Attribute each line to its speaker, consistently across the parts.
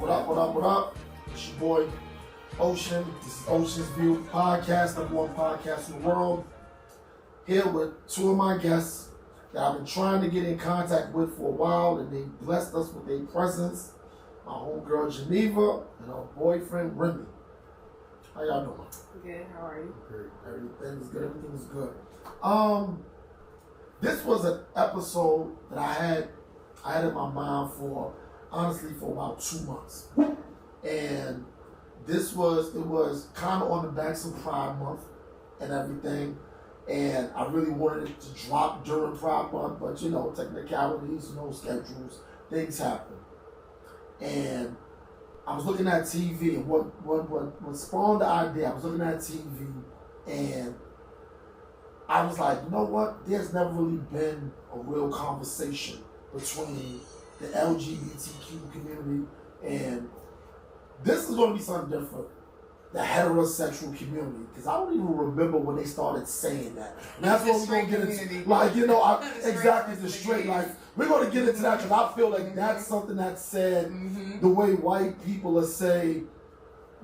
Speaker 1: What up, what up, what up? It's your boy, Oshin. This is Oshin's View Podcast, #1 podcast in the world. Here with two of my guests that I've been trying to get in contact with for a while, and they blessed us with their presence. My homegirl, Geneva, and her boyfriend, Remy. How y'all doing?
Speaker 2: Good, how are you?
Speaker 1: Good. Everything's good, everything's good. This was an episode that I had in my mind for about 2 months. And it was kind of on the backs of Pride Month and everything. And I really wanted it to drop during Pride Month, but technicalities, schedules, things happen. And I was looking at TV, and what spawned the idea, I was looking at TV, and I was like, you know what? There's never really been a real conversation between the LGBTQ community, and this is going to be something different. The heterosexual community, because I don't even remember when they started saying that. And that's what we're going to get into. Exactly, the straight. Like, we're going to get into that because I feel like that's something that's said the way white people are saying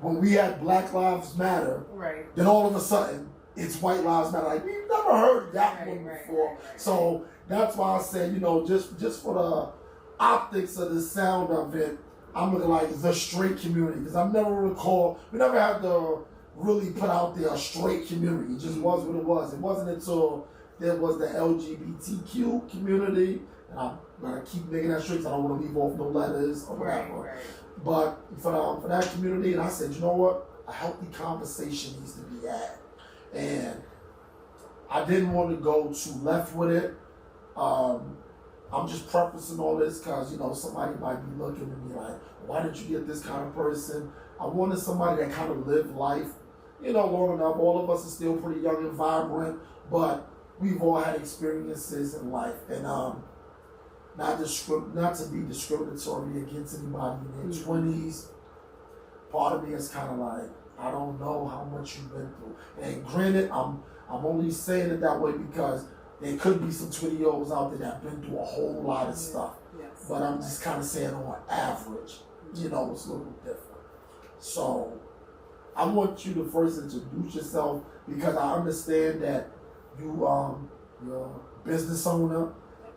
Speaker 1: when we had Black Lives Matter,
Speaker 2: right?
Speaker 1: Then all of a sudden, it's White Lives Matter. Like, we've never heard that one before. So that's why I said, just for the optics of the sound of it, I'm looking like the straight community, because we never had to really put out there a straight community. It just was what it was. It wasn't until there was the LGBTQ community, and I'm going to keep making that straight because I don't want to leave off no letters or whatever.
Speaker 2: Right.
Speaker 1: But for that community, and I said, you know what? A healthy conversation needs to be had. And I didn't want to go too left with it. I'm just prefacing all this because, somebody might be looking at me like, why didn't you get this kind of person? I wanted somebody that kind of lived life, long enough. All of us are still pretty young and vibrant, but we've all had experiences in life. And not to be discriminatory against anybody in their 20s. Part of me is kind of like, I don't know how much you've been through. And granted, I'm only saying it that way because there could be some 20-year-olds out there that have been through a whole lot of stuff.
Speaker 2: Yes.
Speaker 1: But I'm just kind of saying on average, it's a little different. So I want you to first introduce yourself because I understand that you're a business owner,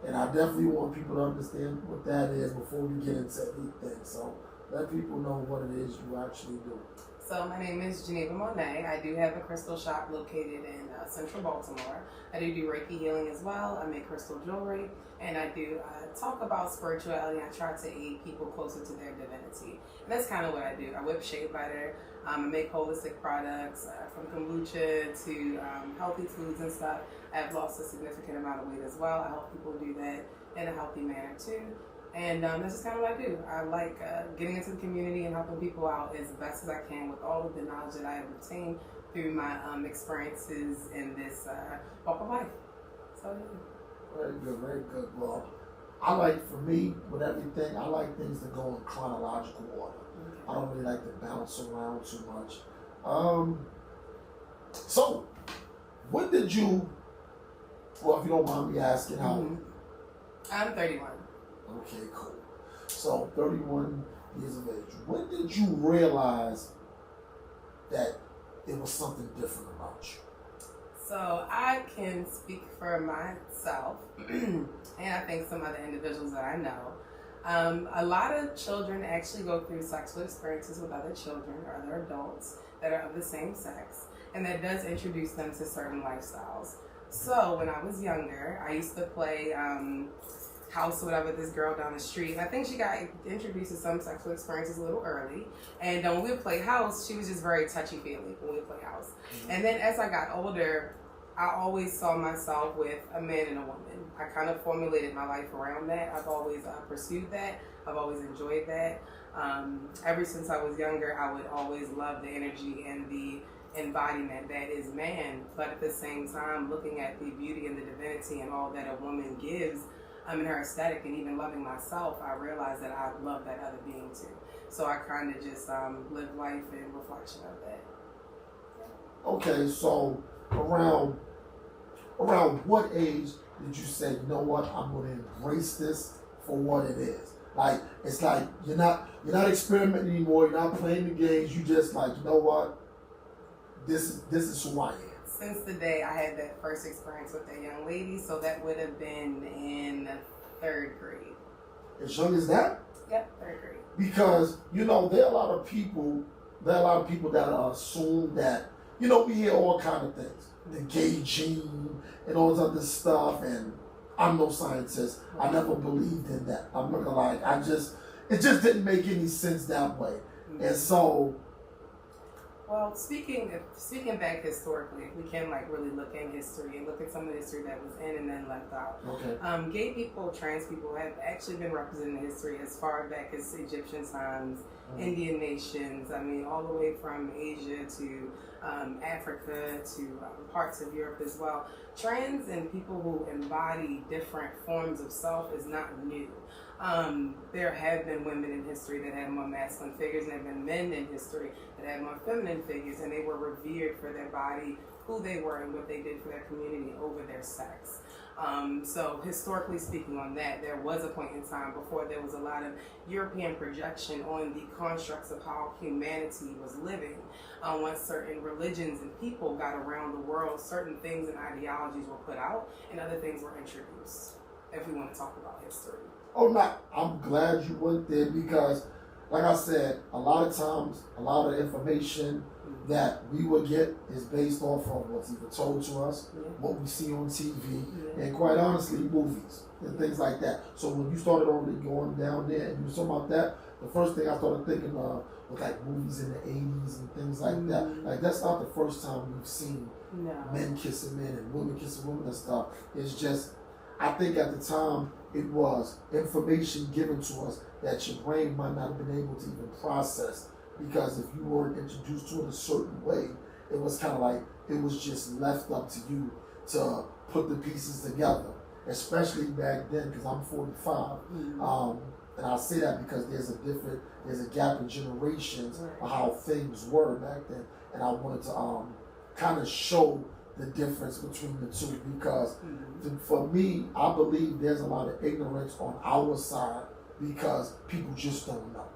Speaker 1: and I definitely want people to understand what that is before we get into anything. So let people know what it is you actually do.
Speaker 2: So my name is Geneva Monet. I do have a crystal shop located in central Baltimore. I do Reiki healing as well. I make crystal jewelry, and I do talk about spirituality. I try to aid people closer to their divinity. And that's kind of what I do. I whip shea butter. I make holistic products from kombucha to healthy foods and stuff. I have lost a significant amount of weight as well. I help people do that in a healthy manner too. And that's just kind of what I do. I like getting into the community and helping people out as best as I can with all of the knowledge that I have obtained through my experiences in this walk of life. So, yeah.
Speaker 1: Very good, very good. Well, for me, with everything, I like things that go in chronological order. Okay. I don't really like to bounce around too much. So, when did you, well, if you don't mind me asking, how old?
Speaker 2: I'm 31.
Speaker 1: Okay, cool. So, 31 years of age. When did you realize that it was something different about you?
Speaker 2: So, I can speak for myself, and I think some other individuals that I know. A lot of children actually go through sexual experiences with other children or other adults that are of the same sex, and that does introduce them to certain lifestyles. So, when I was younger, I used to play house or whatever with this girl down the street, and I think she got introduced to some sexual experiences a little early. And when we would play house, she was just very touchy-feely when we would play house. And then as I got older, I always saw myself with a man and a woman. I kind of formulated my life around that. I've always pursued that. I've always enjoyed that. Ever since I was younger, I would always love the energy and the embodiment that is man, but at the same time looking at the beauty and the divinity and all that a woman gives in her aesthetic, and even loving myself, I realized that I love that other being too. So I kind of just live life in reflection of that.
Speaker 1: Okay, so around what age did you say, you know what, I'm going to embrace this for what it is? Like it's like you're not experimenting anymore. You're not playing the games. You just like, you know what? This is who I am.
Speaker 2: Since the day I had that first experience with that young lady, so that would have been in 3rd grade.
Speaker 1: As young as that?
Speaker 2: Yep, 3rd grade.
Speaker 1: Because, you know, there are a lot of people that assume that, you know, we hear all kind of things. The gay gene and all this other stuff, and I'm no scientist. I never believed in that. I'm not gonna lie. It just didn't make any sense that way. Mm-hmm. And so,
Speaker 2: well, speaking back historically, if we can like really look in history and look at some of the history that was in and then left out.
Speaker 1: Okay.
Speaker 2: Gay people, trans people have actually been represented in history as far back as Egyptian times, Indian nations. I mean, all the way from Asia to Africa to parts of Europe as well. Trans and people who embody different forms of self is not new. There have been women in history that had more masculine figures, and there have been men in history that had more feminine figures, and they were revered for their body, who they were, and what they did for their community over their sex. So historically speaking on that, there was a point in time before there was a lot of European projection on the constructs of how humanity was living. Once certain religions and people got around the world, certain things and ideologies were put out and other things were introduced, if we want to talk about history.
Speaker 1: Oh, no, I'm glad you went there because, like I said, a lot of times, a lot of the information that we will get is based off of what's either told to us, what we see on TV, and quite honestly, movies and things like that. So when you started already going down there and you were talking about that, the first thing I started thinking of was like movies in the 80s and things like that. Like that's not the first time we've seen men kissing men and women kissing women and stuff. It's just, I think at the time it was information given to us that your brain might not have been able to even process. Because if you weren't introduced to it a certain way, it was kind of like it was just left up to you to put the pieces together. Especially back then, because I'm 45, and I say that because there's a gap in generations of how things were back then, and I wanted to kind of show the difference between the two because for me, I believe there's a lot of ignorance on our side because people just don't know.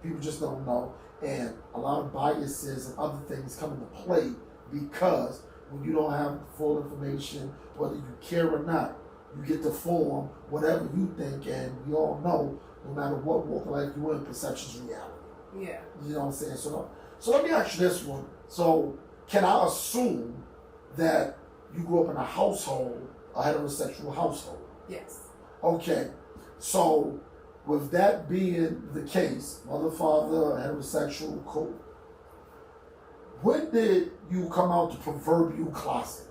Speaker 1: People just don't know. And a lot of biases and other things come into play because when you don't have full information, whether you care or not, you get to form whatever you think, and we all know, no matter what walk of life you're in, perception's reality.
Speaker 2: Yeah.
Speaker 1: You know what I'm saying? So let me ask you this one. So can I assume that you grew up in a household, a heterosexual household?
Speaker 2: Yes.
Speaker 1: Okay. So with that being the case, mother, father, heterosexual, cool. When did you come out the proverbial closet?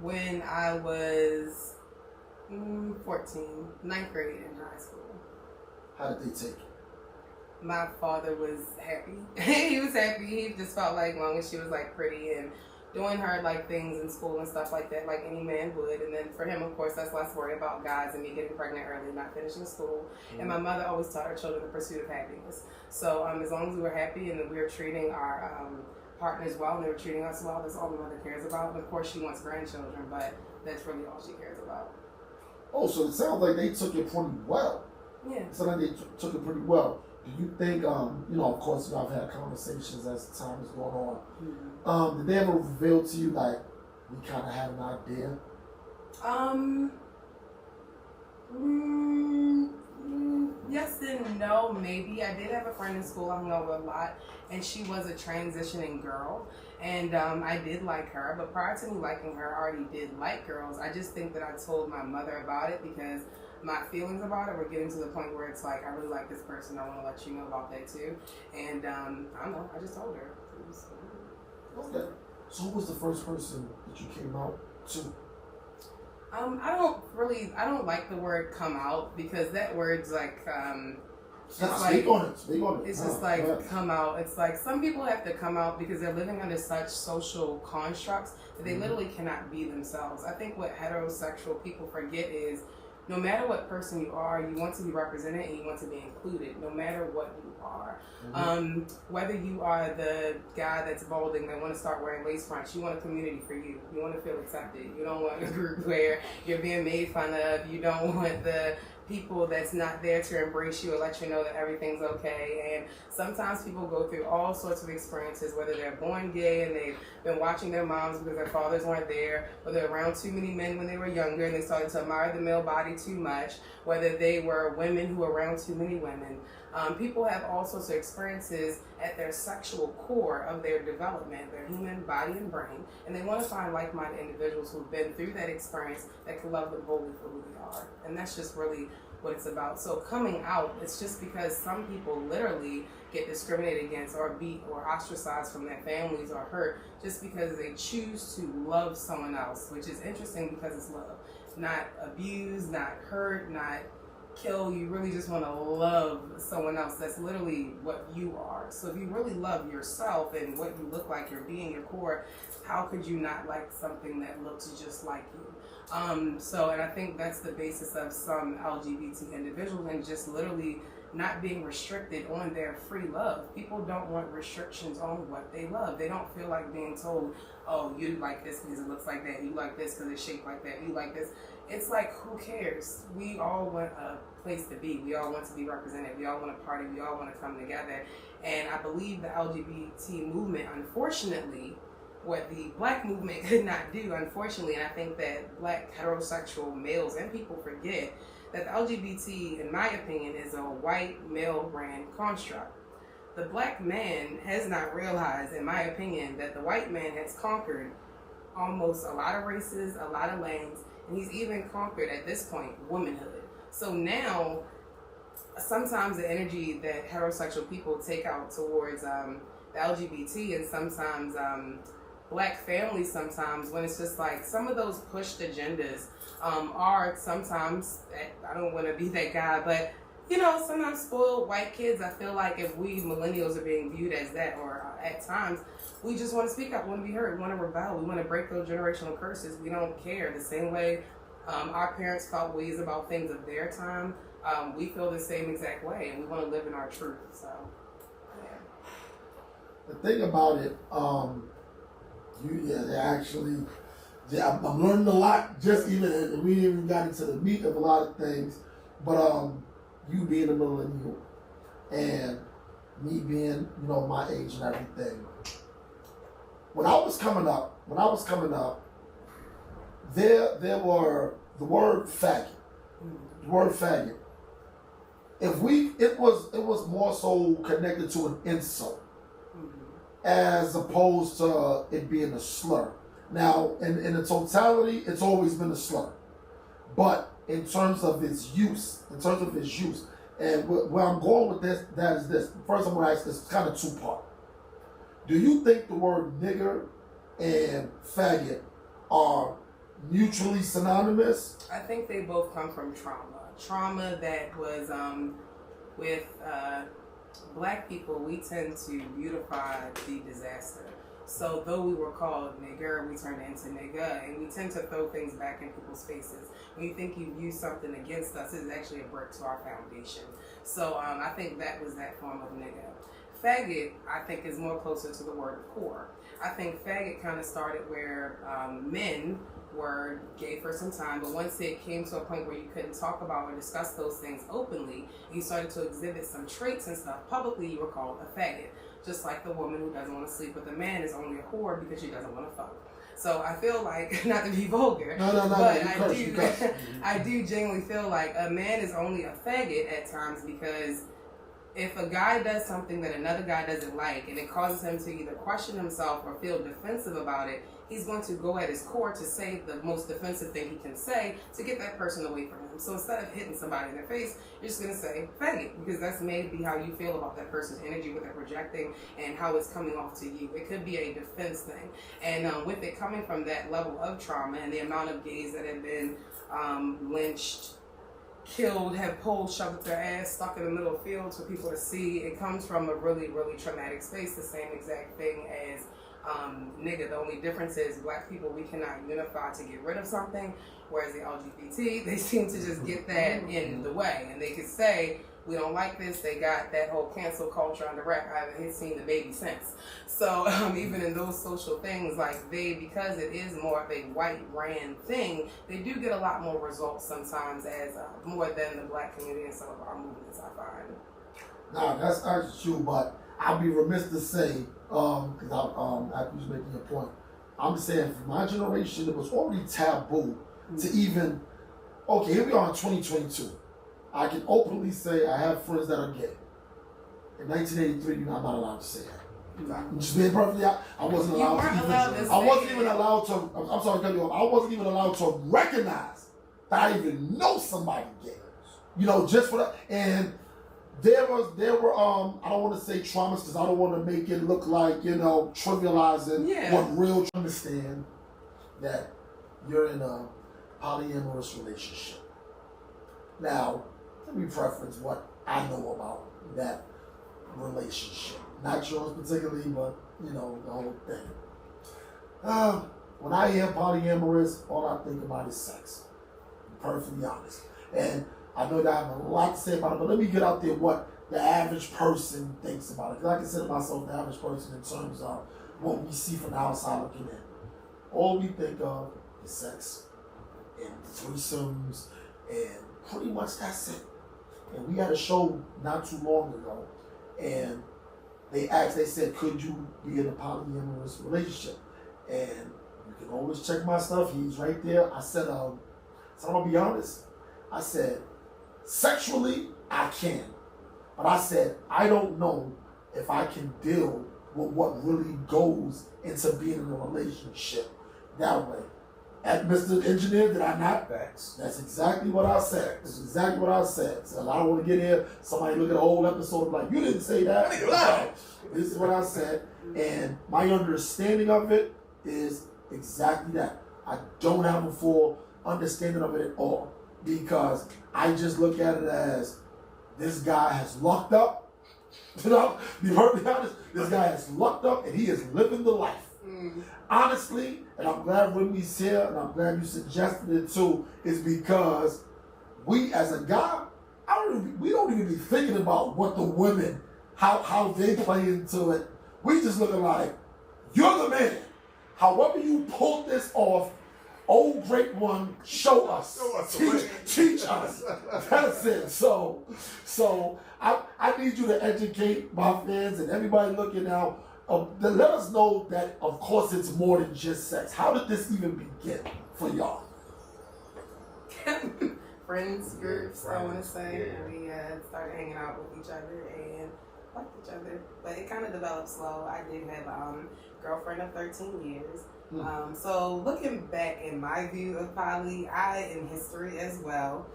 Speaker 2: When I was 14, 9th grade in high school.
Speaker 1: How did they take it?
Speaker 2: My father was happy. He was happy. He just felt like long as she was like pretty and doing her like things in school and stuff like that, like any man would. And then for him, of course, that's less worry about guys and me getting pregnant early, not finishing school. And my mother always taught her children the pursuit of happiness. So as long as we were happy and that we were treating our partners well and they were treating us well, that's all the mother cares about. And of course, she wants grandchildren, but that's really all she cares about.
Speaker 1: Oh, so it sounds like they took it pretty well.
Speaker 2: Yeah.
Speaker 1: It sounds like they took it pretty well. Do you think, of course, I've had conversations as time is going on. Did they ever reveal to you, like, we kind of had an idea?
Speaker 2: Yes and no, maybe. I did have a friend in school I hung out with a lot, and she was a transitioning girl, and I did like her, but prior to me liking her, I already did like girls. I just think that I told my mother about it because my feelings about it were getting to the point where it's like, I really like this person, I want to let you know about that too. And I don't know, I just told her.
Speaker 1: Okay. So who was the first person that you came out to?
Speaker 2: I don't like the word come out because that word's like,
Speaker 1: Speak on it.
Speaker 2: It's just like come out. It's like some people have to come out because they're living under such social constructs that they literally cannot be themselves. I think what heterosexual people forget is no matter what person you are, you want to be represented and you want to be included, no matter what you are. Whether you are the guy that's balding that want to start wearing lace fronts, you want a community for you. You want to feel accepted. You don't want a group where you're being made fun of. You don't want the people that's not there to embrace you or let you know that everything's okay. And sometimes people go through all sorts of experiences, whether they're born gay and they've been watching their moms because their fathers weren't there, or they're around too many men when they were younger and they started to admire the male body too much, whether they were women who were around too many women. People have all sorts of experiences at their sexual core of their development, their human body and brain, and they want to find like-minded individuals who've been through that experience that can love them wholly for who they are. And that's just really what it's about. So coming out, it's just because some people literally get discriminated against or beat or ostracized from their families or hurt just because they choose to love someone else, which is interesting because it's love. Not abuse, not hurt, not kill. You really just want to love someone else. That's literally what you are. So if you really love yourself and what you look like, your being, your core, how could you not like something that looks just like you? And I think that's the basis of some LGBT individuals, and just literally not being restricted on their free love. People don't want restrictions on what they love. They don't feel like being told, oh, you like this because it looks like that, you like this because it's shaped like that, you like this. It's like, who cares? We all want a place to be. We all want to be represented. We all want to party. We all want to come together. And I believe the LGBT movement, unfortunately, what the black movement could not do, unfortunately, and I think that black heterosexual males and people forget that the LGBT, in my opinion, is a white male brand construct. The black man has not realized, in my opinion, that the white man has conquered almost a lot of races, a lot of lanes, and he's even conquered, at this point, womanhood. So now, sometimes the energy that heterosexual people take out towards the LGBT, and sometimes black families, sometimes when it's just like some of those pushed agendas are sometimes, I don't want to be that guy, but sometimes spoiled white kids. I feel like if we millennials are being viewed as that, or at times we just want to speak up, want to be heard, we want to rebel, we want to break those generational curses. We don't care. The same way our parents felt ways about things of their time, we feel the same exact way, and we want to live in our truth. So
Speaker 1: the thing about it, I'm learning a lot. Just even we even got into the meat of a lot of things, but you being a millennial and me being my age and everything. When I was coming up, there were the word faggot. The word faggot. It was more so connected to an insult, as opposed to it being a slur. Now, in the totality, it's always been a slur. But in terms of its use, and where I'm going with this, that is this. First, I'm going to ask this kind of two-part. Do you think the word nigger and faggot are mutually synonymous?
Speaker 2: I think they both come from trauma. Trauma that was with black people, we tend to beautify the disaster. So though we were called nigger, we turned into nigga, and we tend to throw things back in people's faces. When you think you've used something against us, it's actually a brick to our foundation. So I think that was that form of nigga. Faggot, I think, is more closer to the word core. I think faggot kind of started where men were gay for some time, but once it came to a point where you couldn't talk about or discuss those things openly, you started to exhibit some traits and stuff publicly, you were called a faggot. Just like the woman who doesn't want to sleep with a man is only a whore because she doesn't want to fuck. So I feel like, not to be vulgar, but I do genuinely feel like a man is only a faggot at times, because if a guy does something that another guy doesn't like and it causes him to either question himself or feel defensive about it, he's going to go at his core to say the most defensive thing he can say to get that person away from him. So instead of hitting somebody in their face, you're just going to say faggot, because that's maybe how you feel about that person's energy, what they're projecting, and how it's coming off to you. It could be a defense thing. And with it coming from that level of trauma and the amount of gays that have been lynched, killed, have poles shoved up their ass, stuck in the middle of fields for people to see, it comes from a really, really traumatic space. The same exact thing as nigga. The only difference is black people, we cannot unify to get rid of something, whereas the LGBT, they seem to just get that in the way, and they could say we don't like this. They got that whole cancel culture on the rec. I haven't seen the baby since. So even in those social things, like because it is more of a white ran thing, they do get a lot more results sometimes as more than the black community and some of our movements, I find.
Speaker 1: No, that's actually true, but I'll be remiss to say, because after you making your point, I'm saying for my generation, it was already taboo to even, okay, here we are in 2022. I can openly say I have friends that are gay. In 1983, I'm not allowed to say that. I'm just being perfectly honest. I wasn't allowed I wasn't even allowed to, I'm sorry to cut you off, I wasn't even allowed to recognize that I even know somebody gay. You know, just for that. And there were I don't want to say traumas because I don't want to make it look like, you know, trivializing what real understand that you're in a polyamorous relationship. Now, let me preference what I know about that relationship. Not yours particularly, but, you know, the whole thing. When I hear polyamorous, all I think about is sex. To be perfectly honest. And I know that I have a lot to say about it, but let me get out there what the average person thinks about it. Because I consider myself the average person in terms of what we see from the outside looking in. All we think of is sex and threesomes, and pretty much that's it. And we had a show not too long ago, and they said, could you be in a polyamorous relationship? And you can always check my stuff. He's right there. I said, so I'm going to be honest. I said, sexually, I can. But I said, I don't know if I can deal with what really goes into being in a relationship that way. And Mr. Engineer, did I not? That's exactly what I said. That's exactly what I said. So I don't want to get here, somebody look at the whole episode and be like, you didn't say that. This is what I said. And my understanding of it is exactly that. I don't have a full understanding of it at all. Because I just look at it as this guy has lucked up. You know, be perfectly honest, this guy has lucked up and he is living the life. Honestly, and I'm glad Remy's here and I'm glad you suggested it too, is because we as a guy, we don't even be thinking about what the women, how they play into it. We just looking like, you're the man. However you pulled this off, oh, great one, show us. Teach us. That's it. So I need you to educate my fans and everybody looking out. Let us know that, of course, it's more than just sex. How did this even begin for y'all?
Speaker 2: Friends, groups, I want to say. Yeah. We started hanging out with each other and liked each other. But it kind of developed slow. I did have a girlfriend of 13 years. So looking back in my view of poly, I am history as well.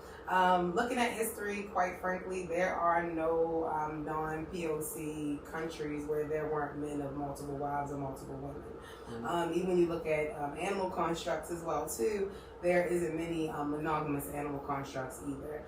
Speaker 2: Looking at history, quite frankly, there are no non-POC countries where there weren't men of multiple wives or multiple women. Even when you look at animal constructs as well too, there isn't many monogamous animal constructs either.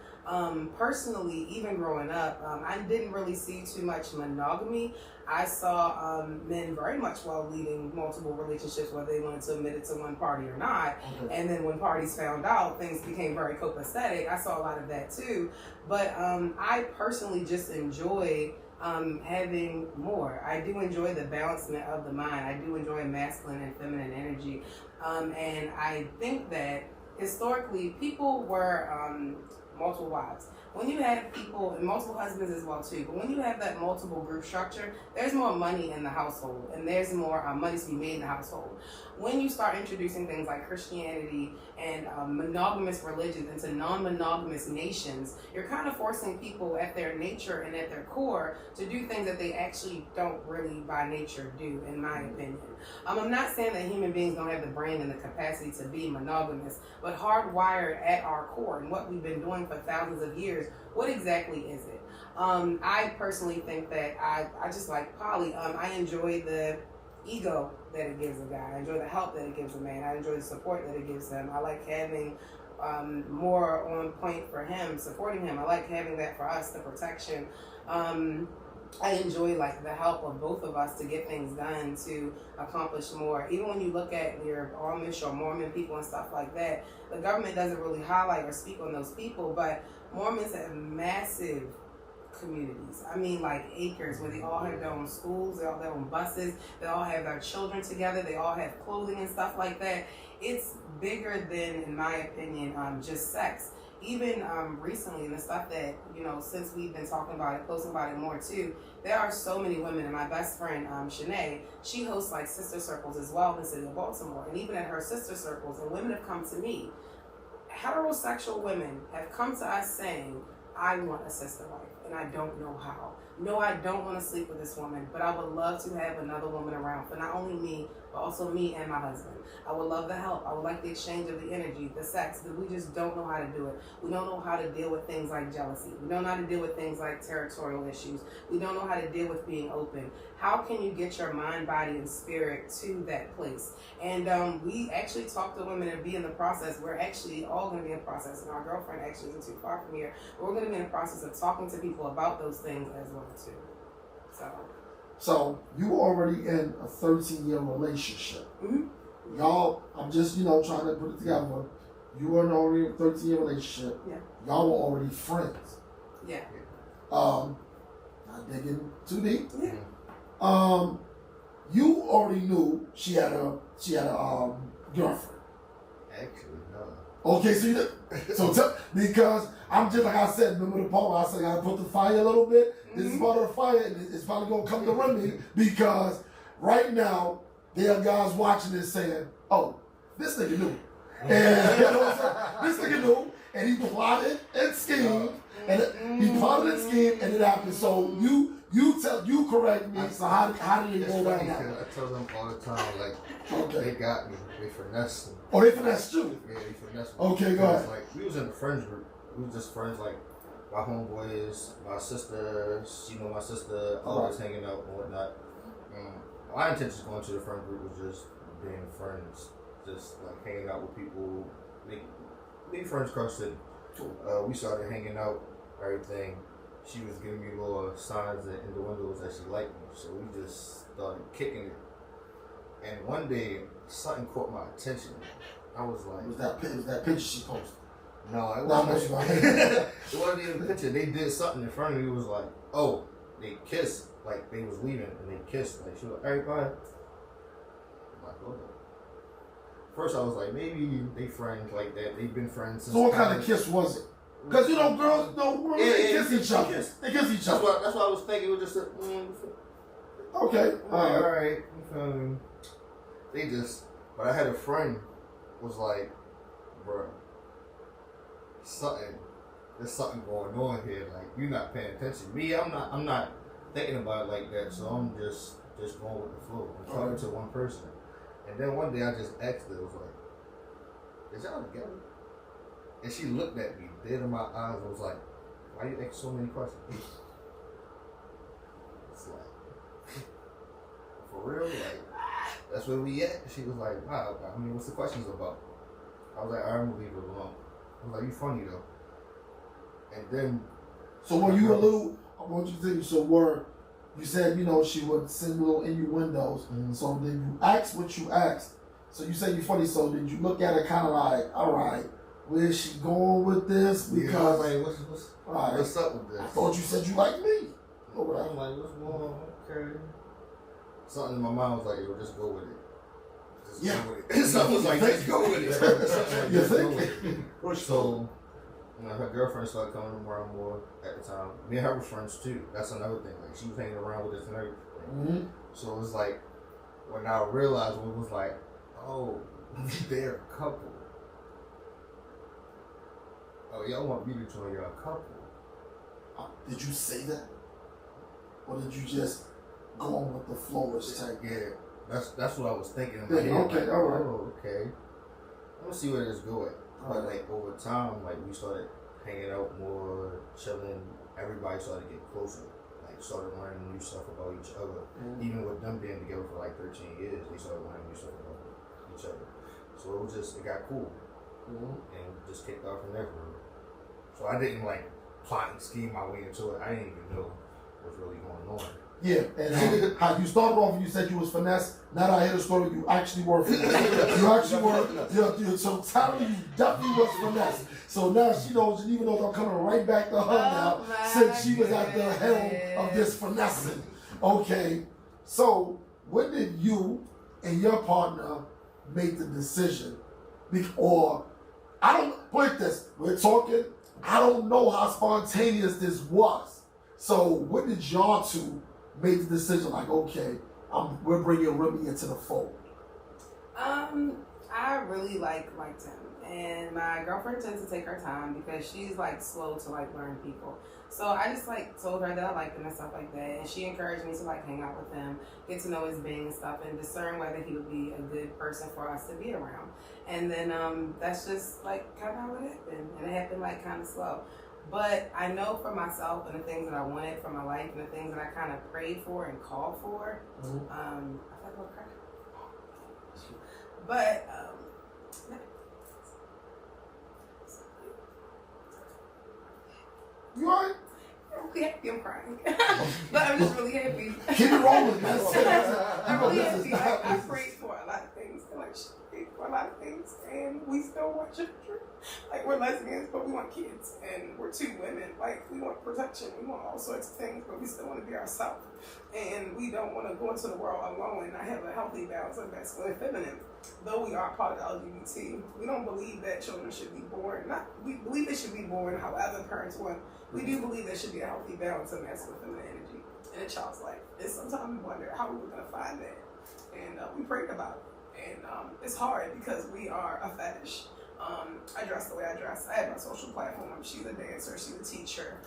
Speaker 2: Personally, even growing up, I didn't really see too much monogamy. I saw men very much well leading multiple relationships, whether they wanted to admit it to one party or not. And then when parties found out, things became very copacetic. I saw a lot of that too. But I personally just enjoy having more. I do enjoy the balancement of the mind. I do enjoy masculine and feminine energy. And I think that historically people were multiple wives. When you have people, and multiple husbands as well too, but when you have that multiple group structure, there's more money in the household and there's more money to be made in the household. When you start introducing things like Christianity and monogamous religions into non-monogamous nations, you're kind of forcing people at their nature and at their core to do things that they actually don't really by nature do, in my opinion. I'm not saying that human beings don't have the brain and the capacity to be monogamous, but hardwired at our core and what we've been doing for thousands of years, what exactly is it? I personally think that I just like poly. I enjoy the ego that it gives a guy. I enjoy the help that it gives a man. I enjoy the support that it gives him. I like having more on point for him, supporting him. I like having that for us, the protection. I enjoy like the help of both of us to get things done, to accomplish more. Even when you look at your Amish or Mormon people and stuff like that, the government doesn't really highlight or speak on those people, but Mormons have massive communities. I mean, like acres where they all have their own schools, they all have their own buses, they all have their children together, they all have clothing and stuff like that. It's bigger than, in my opinion, just sex. Even recently, and the stuff that, you know, since we've been talking about it, posting about it more too, there are so many women, and my best friend, Shanae, she hosts like sister circles as well in the city of Baltimore. And even at her sister circles, and women have come to me, heterosexual women have come to us saying, I want a sister wife, and I don't know how. No, I don't want to sleep with this woman, but I would love to have another woman around for not only me, but also me and my husband. I would love the help. I would like the exchange of the energy, the sex, but we just don't know how to do it. We don't know how to deal with things like jealousy. We don't know how to deal with things like territorial issues. We don't know how to deal with being open. How can you get your mind, body, and spirit to that place? And we actually talk to women and be in the process. We're actually all going to be in process, and our girlfriend actually isn't too far from here. We're going to be in the process of talking to people about those things as well too.
Speaker 1: So you were already in a 13-year relationship.
Speaker 2: Mm-hmm.
Speaker 1: Y'all, I'm just, trying to put it together. You were already in a 13-year relationship.
Speaker 2: Yeah.
Speaker 1: Y'all were already friends.
Speaker 2: Yeah.
Speaker 1: Not digging too deep.
Speaker 2: Yeah.
Speaker 1: You already knew she had a girlfriend.
Speaker 3: Actually, no.
Speaker 1: Okay, because I'm just like I said, remember the poem, I said I gotta put the fire a little bit. This is part of the fire, and it's probably gonna come to run me because right now there are guys watching this saying, "Oh, this nigga knew," and you know what I'm saying? This nigga knew, and he plotted and schemed, and it happened. So you correct me. So how did it go right now?
Speaker 3: I tell them all the time, like,
Speaker 1: okay,
Speaker 3: they got me, they finessed me.
Speaker 1: Oh, they finessed you?
Speaker 3: Yeah, they finessed me.
Speaker 1: Okay, go ahead.
Speaker 3: Like, we was in the friends group. We was just friends, like, my homeboys, my sisters, my sister, always hanging out and whatnot. My intention going to the friend group was just being friends, just like hanging out with people, being friends across the city. We started hanging out, everything. She was giving me little signs in the windows that she liked me, so we just started kicking it. And one day, something caught my attention. I was like,
Speaker 1: was that picture she posted?
Speaker 3: No, it wasn't. It wasn't even a picture. They did something in front of me. It was like, oh, they kissed. Like, they was leaving and they kissed. Like, she was like, everybody. I'm like, hold up. First, I was like, maybe they friends like that. They've been friends since.
Speaker 1: So what kind of kiss was it? Because girls they kiss each other. They kiss each other.
Speaker 3: That's what I was thinking. It was just
Speaker 1: okay.
Speaker 3: All right. You feel me? They just. But I had a friend was like, bro, there's something going on here. Like, you're not paying attention. Me, I'm not thinking about it like that. So I'm just going with the flow. I'm talking to one person, and then one day I just asked her. I was like, "Is y'all together?" And she looked at me dead in my eyes and was like, "Why you ask so many questions?" It's like, for real, like, that's where we at. She was like, "Wow, I mean, what's the questions about?" I was like, "I'm gonna leave it alone." I was like, "You funny though." And then,
Speaker 1: so were you a little? I want you to think. So you said she would send little innuendos.
Speaker 3: Mm-hmm.
Speaker 1: So then you asked what you asked. So you said you funny. So did you look at her kind of like, all right, where is she going with this? Because
Speaker 3: like, what's up with this?
Speaker 1: I thought you said you like me.
Speaker 3: I'm like, what's going on? Okay. Something in my mind was like, yo, just go with it. Go with it. Something was like, just go with it.
Speaker 1: You think?
Speaker 3: So, her girlfriend started coming around more at the time. Me and her were friends too. That's another thing. Like, she was hanging around with us and everything.
Speaker 1: Mm-hmm.
Speaker 3: So it was like, when I realized, it was like, oh, they're a couple. Oh, y'all want me to join your couple?
Speaker 1: Did you say that? Or did you just go on with the flowish type?
Speaker 3: Yeah, that's what I was thinking in my
Speaker 1: Yeah,
Speaker 3: head.
Speaker 1: okay,
Speaker 3: like,
Speaker 1: all right.
Speaker 3: Oh, okay. I'm gonna see where this go at. But like over time, like we started hanging out more, chilling. Everybody started to get closer. Like started learning new stuff about each other.
Speaker 1: Mm-hmm.
Speaker 3: Even with them being together for like 13 years, they started learning new stuff about each other. So it got cool, and just kicked off from there. So I didn't like plot and scheme my way into it. I didn't even know what's really going on.
Speaker 1: Yeah, and how you started off and you said you was finesse. Now that I hear the story, you actually were finesse. You actually were. So telling you definitely was finesse. So now she knows, even though I'm coming right back to her now, since she was at the helm of this finessing. Okay, so when did you and your partner make the decision? Or, I don't, put this, we're talking, I don't know how spontaneous this was. So when did y'all two make the decision, like, okay, we're bringing Remy into the fold?
Speaker 2: I really liked him, and my girlfriend tends to take her time because she's like slow to like learn people. So I just like told her that I liked him and stuff like that, and she encouraged me to like hang out with him, get to know his being and stuff, and discern whether he would be a good person for us to be around. And then that's just like kind of how it happened, and it happened like kind of slow. But I know for myself and the things that I wanted for my life and the things that I kind of prayed for and called for. I feel like we're cracking. But
Speaker 1: you alright?
Speaker 2: I'm really happy. I'm crying, but I'm just really happy.
Speaker 1: Keep it rolling, man.
Speaker 2: I'm really happy. Like, I prayed for a lot of things, and like she prayed for a lot of things, and we still want children. Like, we're lesbians, but we want kids, and we're two women. Like, we want protection, we want all sorts of things, but we still want to be ourselves. And we don't want to go into the world alone and not have a healthy balance of masculine and feminine. Though we are part of LGBT, we don't believe that children should be born. We believe they should be born however parents want. We do believe there should be a healthy balance of masculine and feminine energy in a child's life. And sometimes we wonder how we were going to find that. And we prayed about it. And it's hard because we are a fetish. I dress the way I dress. I have my social platform. She's a dancer. She's a teacher.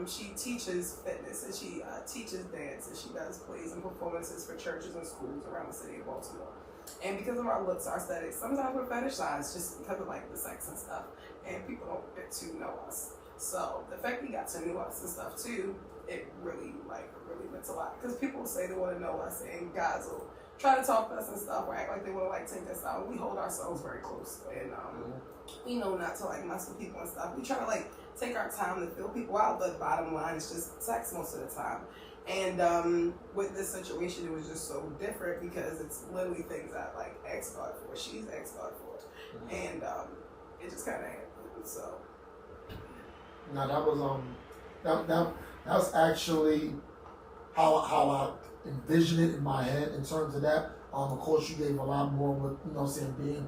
Speaker 2: She teaches fitness and she teaches dance and she does plays and performances for churches and schools around the city of Baltimore. And because of our looks, our aesthetics, sometimes we're fetishized just because of like the sex and stuff. And people don't get to know us. So the fact we got to know us and stuff too, it really meant a lot. Because people say they want to know us and guys will try to talk to us and stuff or act like they want to like take us out. We hold ourselves very close and we know not to like mess with people and stuff. We try to like take our time to feel people out. The bottom line is just sex most of the time. And with this situation, it was just so different because it's literally things I like asked God for. She's asked God for, and it just kind of happened. So.
Speaker 1: Now that was that was actually how I envisioned it in my head in terms of that. Of course, you gave a lot more with being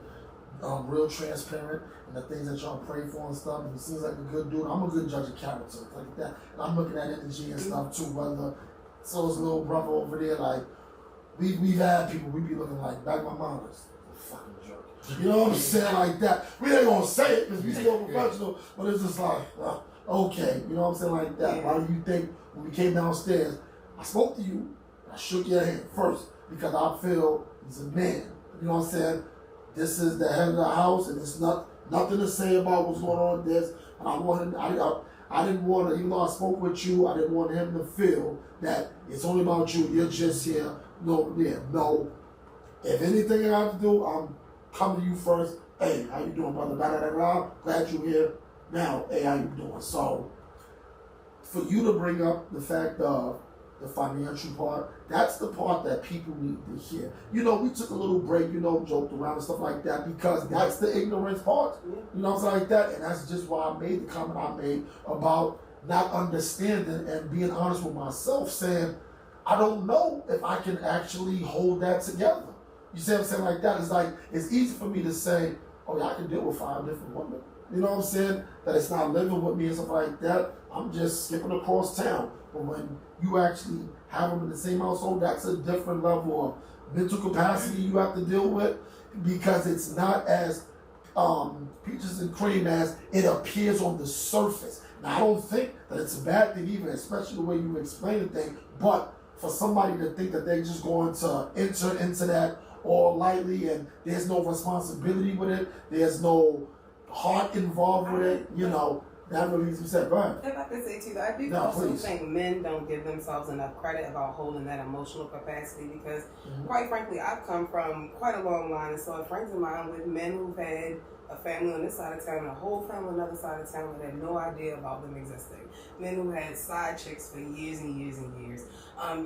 Speaker 1: real transparent and the things that y'all pray for and stuff. And he seems like a good dude. I'm a good judge of character like that. And I'm looking at energy and stuff too. Whether so's little brother over there, like we've had people we be looking like back my mama's fucking jerk. You know what I'm saying, like that. We ain't gonna say it because we still professional, but it's just like okay, you know what I'm saying, like that. Why do you think when we came downstairs, I spoke to you, I shook your hand first because I feel he's a man. You know what I'm saying? This is the head of the house, and it's nothing to say about what's going on with this. And I didn't want to, even though I spoke with you, I didn't want him to feel that it's only about you. You're just here. No. If anything I have to do, I'm coming to you first. Hey, how you doing, brother? Glad you're here. Now, hey, how you doing? So, for you to bring up the fact of the financial part, that's the part that people need to hear. We took a little break, joked around and stuff like that because that's the ignorance part. You know what I'm saying, like that? And that's just why I made the comment I made about not understanding and being honest with myself, saying, I don't know if I can actually hold that together. You see what I'm saying, like that? It's like, it's easy for me to say, oh yeah, I can deal with 5 different women. You know what I'm saying? That it's not living with me and stuff like that. I'm just skipping across town. But when you actually have them in the same household, that's a different level of mental capacity you have to deal with because it's not as peaches and cream as it appears on the surface. Now, I don't think that it's a bad thing either, especially the way you explain the thing, but for somebody to think that they're just going to enter into that all lightly and there's no responsibility with it, there's no heart involved with it, that really needs to be said. Go ahead.
Speaker 2: If I could say too, I do also think men don't give themselves enough credit about holding that emotional capacity because, quite frankly, I've come from quite a long line, and so friends of mine with men who've had a family on this side of town and a whole family on the other side of town that had no idea about them existing. Men who had side chicks for years and years and years.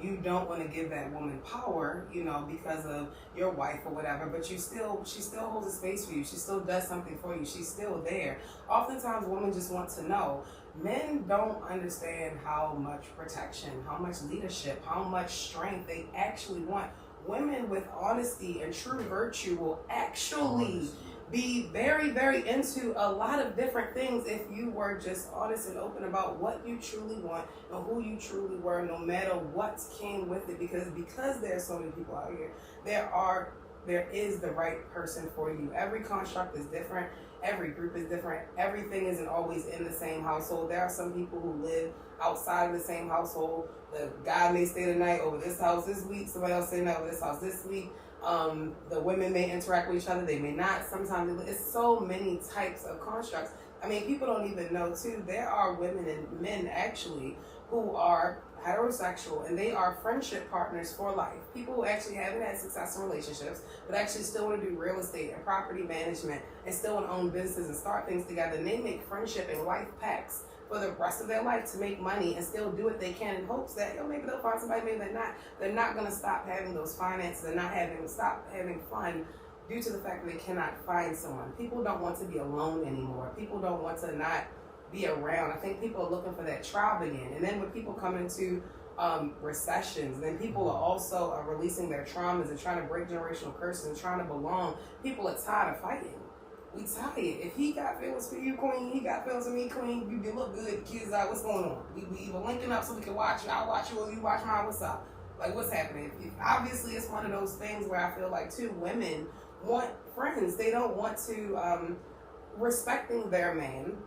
Speaker 2: You don't want to give that woman power, you know, because of your wife or whatever, but she still holds a space for you. She still does something for you. She's still there. Oftentimes women just want to know. Men don't understand how much protection, how much leadership, how much strength they actually want. Women with honesty and true virtue will actually be very, very into a lot of different things if you were just honest and open about what you truly want and who you truly were, no matter what came with it. Because there are so many people out here, there is the right person for you. Every construct is different. Every group is different. Everything isn't always in the same household. There are some people who live outside of the same household. The guy may stay the night over this house this week. Somebody else stay the night over this house this week. The women may interact with each other. They may not. Sometimes it's so many types of constructs. I mean, people don't even know, too. There are women and men, actually, who are heterosexual, and they are friendship partners for life. People who actually haven't had successful relationships, but actually still want to do real estate and property management and still want to own businesses and start things together. And they make friendship and life pacts for the rest of their life to make money and still do what they can in hopes that, maybe they'll find somebody, maybe they're not. They're not going to stop having those finances. They're not stop having fun due to the fact that they cannot find someone. People don't want to be alone anymore. People don't want to not be around. I think people are looking for that tribe again. And then when people come into recessions, then people are also releasing their traumas and trying to break generational curses and trying to belong. People are tired of fighting. We tired. If he got feelings for you, queen, he got feelings for me, queen, you look good, kids out, what's going on? We either linking up so we can watch you, I'll watch you, or you watch mine, what's up? Like, what's happening? Obviously, it's one of those things where I feel like, too, women want friends. They don't want to, respecting their man.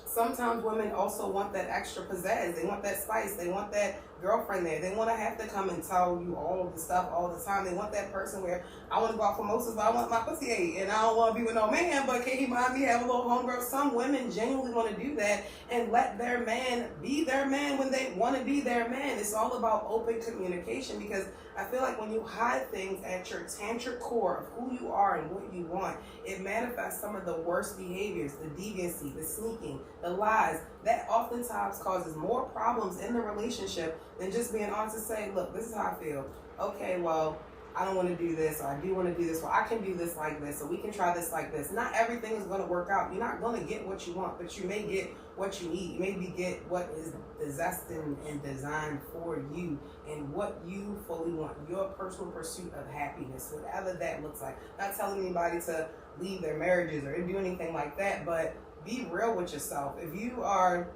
Speaker 2: Sometimes women also want that extra pizzazz. They want that spice. They want that girlfriend there. They want to have to come and tell you all of the stuff all the time. They want that person where I want to go out for mimosas, but I want my pussy ate, and I don't want to be with no man, but can he mind me have a little homegirl? Some women genuinely want to do that and let their man be their man when they want to be their man. It's all about open communication, because I feel like when you hide things at your tantric core of who you are and what you want, it manifests some of the worst behaviors, the deviancy, the sneaking, the lies. That oftentimes causes more problems in the relationship than just being honest to say, look, this is how I feel. Okay, well, I don't want to do this, or I do want to do this, or I can do this like this, or we can try this like this. Not everything is going to work out. You're not going to get what you want, but you may get what you need. You maybe get what is destined and designed for you and what you fully want, your personal pursuit of happiness, whatever that looks like. Not telling anybody to leave their marriages or do anything like that, but be real with yourself. If you are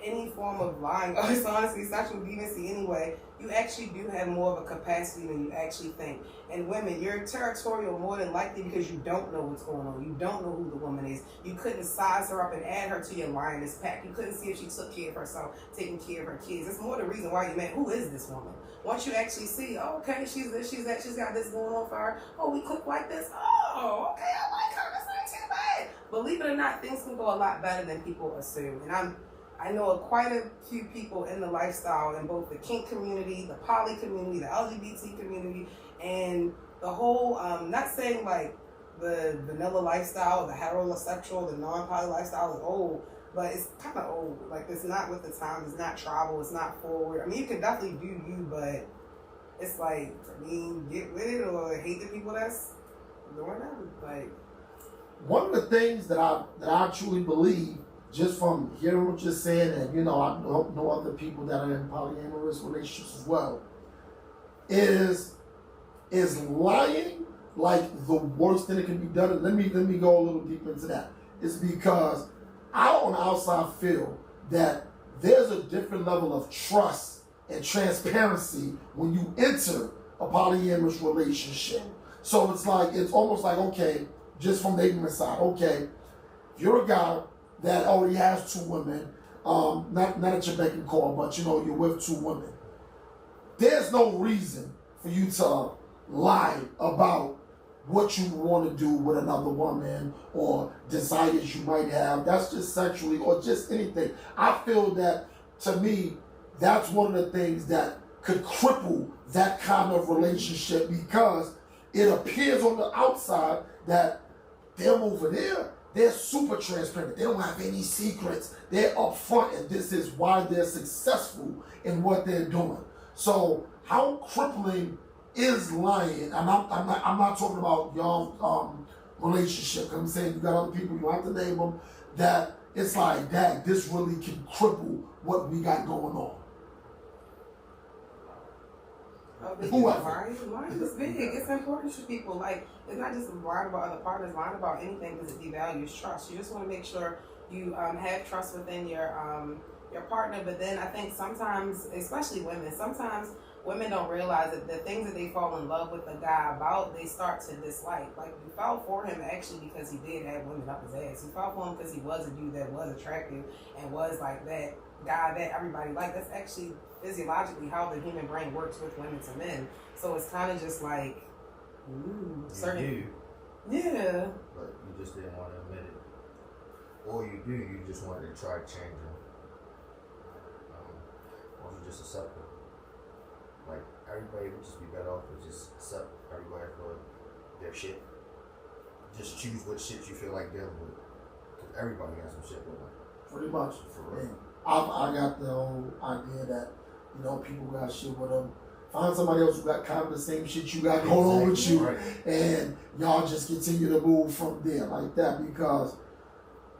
Speaker 2: any form of lying or dishonesty, sexual deviancy anyway, you actually do have more of a capacity than you actually think. And women, you're territorial more than likely because you don't know what's going on. You don't know who the woman is. You couldn't size her up and add her to your lioness pack. You couldn't see if she took care of herself, taking care of her kids. That's more the reason why you met. Who is this woman? Once you actually see, oh, okay, she's this, she's that, she's got this going on for her. Oh, we cook like this. Oh, okay, I like her. That's not too bad. Believe it or not, things can go a lot better than people assume. And I know quite a few people in the lifestyle, in both the kink community, the poly community, the LGBT community, and the whole, not saying like the vanilla lifestyle, the heterosexual, the non-poly lifestyle is old, but it's kind of old. Like, it's not with the times, it's not travel, it's not forward. I mean, you can definitely do you, but it's like, I mean, get with it or hate the people that's doing that. Like,
Speaker 1: one of the things that I truly believe, just from hearing what you're saying, and I know other people that are in polyamorous relationships as well, is lying like the worst thing that can be done? And let me go a little deeper into that. It's because I on the outside feel that there's a different level of trust and transparency when you enter a polyamorous relationship. So it's almost like, okay, just from the ignorant side, okay, you're a guy that already has two women, not at your beck and call, but you're with two women. There's no reason for you to lie about what you want to do with another woman or desires you might have. That's just sexually or just anything. I feel that, to me, that's one of the things that could cripple that kind of relationship, because it appears on the outside that them over there, they're super transparent. They don't have any secrets. They're upfront, and this is why they're successful in what they're doing. So how crippling is lying? I'm not talking about y'all relationship. I'm saying you got other people, you don't have to name them, that it's like that. This really can cripple what we got going on.
Speaker 2: Lying is big. It's important to people. Like, it's not just lying about other partners, lying about anything, because it devalues trust. You just want to make sure you have trust within your partner. But then I think sometimes, especially women, sometimes women don't realize that the things that they fall in love with a guy about, they start to dislike. Like, you fell for him actually because he did have women up his ass. You fell for him because he was a dude that was attractive and was like that guy that everybody liked. That's actually physiologically how the human brain works with women to men. So it's kind of just like, certain. Yeah.
Speaker 3: But you just didn't want to admit it. Or you just wanted to try to change him. Or you just accept it. Like, everybody would just be better off to just accept everybody for their shit. Just choose what shit you feel like dealing with. Because everybody has some shit going on.
Speaker 1: Pretty much.
Speaker 3: For real.
Speaker 1: I got the whole idea that, people got shit with them. Find somebody else who got kind of the same shit you got going on with you. Right. And y'all just continue to move from there like that, because